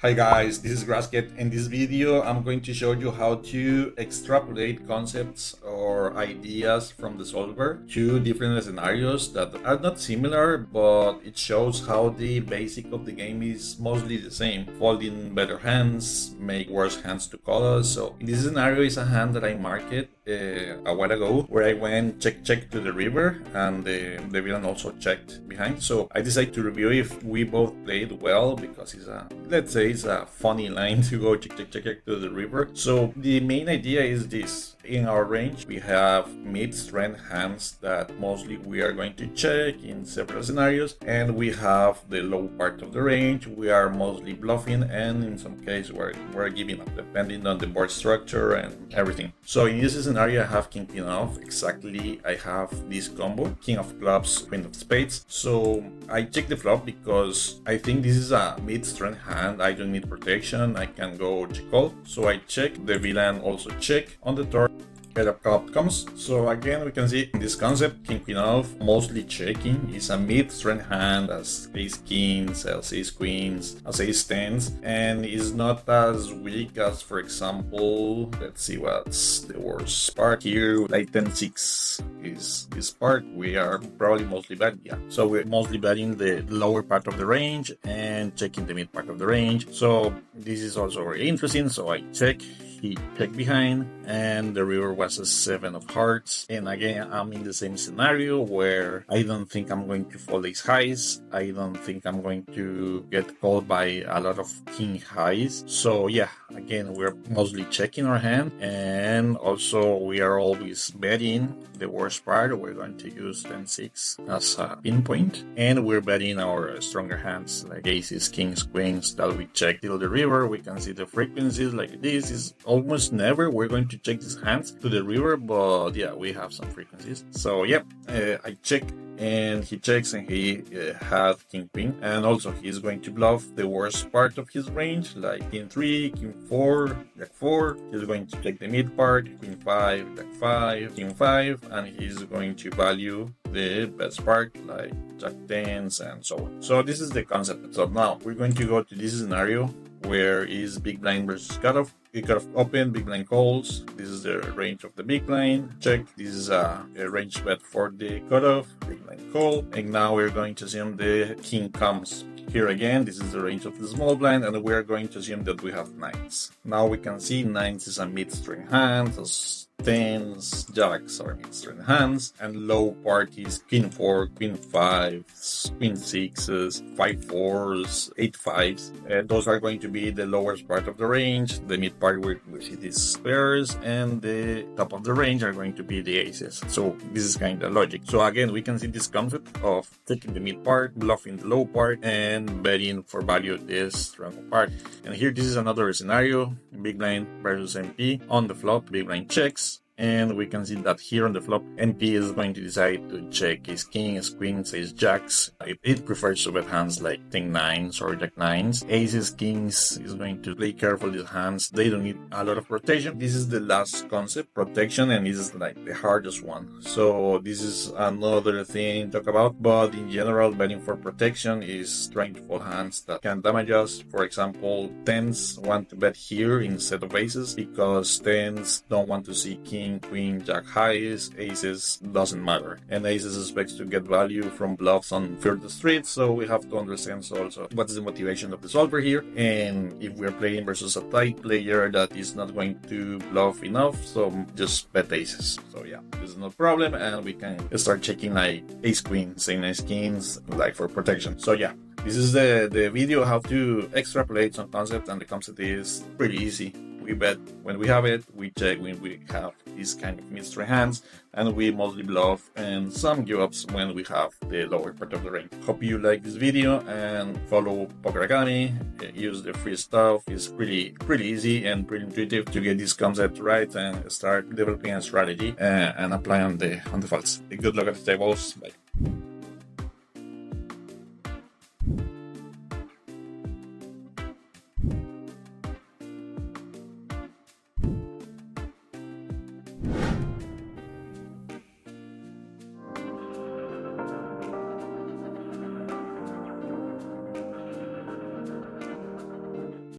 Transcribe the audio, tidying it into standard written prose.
Hi guys, this is Grasquet. In this video, I'm going to show you how to extrapolate concepts or ideas from the solver to different scenarios that are not similar, but it shows how the basic of the game is mostly the same. Folding better hands, make worse hands to colors. So in this scenario is a hand that I marked a while ago, where I went check to the river, and the villain also checked behind. So I decided to review if we both played well, because let's say it's a funny line to go check to the river. So the main idea is this: in our range we have mid-strength hands that mostly we are going to check in several scenarios, and we have the low part of the range we are mostly bluffing, and in some cases we're giving up depending on the board structure and everything. So in this scenario I have king off. Exactly, I have this combo: king of clubs, queen of spades. So I check the flop because I think this is a mid-strength hand. I don't need protection, I can go check call. So I check, the villain also check. On the turn, head of cup comes. So again, we can see in this concept, king queen off, mostly checking, is a mid-strength hand as ace kings, as ace queens, as ace tens, and is not as weak as, for example, let's see what's the worst part here, like 10-6 is this part. We are probably mostly betting, yeah. So we're mostly betting the lower part of the range and checking the mid part of the range. So this is also very interesting. So I check, he checked behind, and the river was a 7 of hearts. And again, I'm in the same scenario where I don't think I'm going to fold ace highs. I don't think I'm going to get called by a lot of king highs. So yeah, again, we're mostly checking our hand, and also we are always betting the worst part. We're going to use 10-6 as a pinpoint, and we're betting our stronger hands like aces, kings, queens that we check till the river. We can see the frequencies like this is almost never we're going to check these hands to the river, but yeah, we have some frequencies. So yep, I check and he checks, and he had king queen, and also he's going to bluff the worst part of his range like king 3, king 4, jack 4. He's going to check the mid part, queen 5, jack 5, king 5, and he's going to value the best part like jack 10s and so on. So this is the concept. So now we're going to go to this scenario where is big blind versus cutoff. We cutoff open, big blind calls. This is the range of the big blind, check. This is a range bet for the cutoff, big blind call. And now we're going to assume the king comes. Here again, this is the range of the small blind, and we're going to assume that we have nines. Now we can see nines is a mid-string hand, so tens, jacks are mid-string hands, and low part is queen 4, queen 5s, queen 6s, 5 4s, 8 5s. Those are going to be the lowest part of the range. The mid part we see these pairs, and the top of the range are going to be the aces. So this is kind of logic. So again, we can see this concept of taking the mid part, bluffing the low part, and betting for value this strong part. And here, this is another scenario: big blind versus MP. On the flop, big blind checks, and we can see that here on the flop, NP is going to decide to check his king, his queens, his jacks. It prefers to bet hands like 10-9s or jack 9s. Aces, kings is going to play careful these hands. They don't need a lot of protection. This is the last concept, protection, and this is like the hardest one. So this is another thing to talk about, but in general, betting for protection is trying to fold hands that can damage us. For example, 10s want to bet here instead of aces because 10s don't want to see king, queen, jack highs. Aces doesn't matter, and aces expects to get value from bluffs on further streets. So we have to understand also what's the motivation of the solver here, and if we're playing versus a tight player that is not going to bluff enough, so just bet aces. So yeah, this is no problem, and we can start checking like ace queen, saying ace kings, like for protection. So yeah, this is the video how to extrapolate some concept, and the concept is pretty easy. We bet when we have it, we check when we have these kind of mid-strength hands, and we mostly bluff and some give ups when we have the lower part of the range. Hope you like this video and follow Poker Academy. Use the free stuff. It's pretty easy and pretty intuitive to get this concept right and start developing a strategy and apply on the faults. Good luck at the tables. Bye.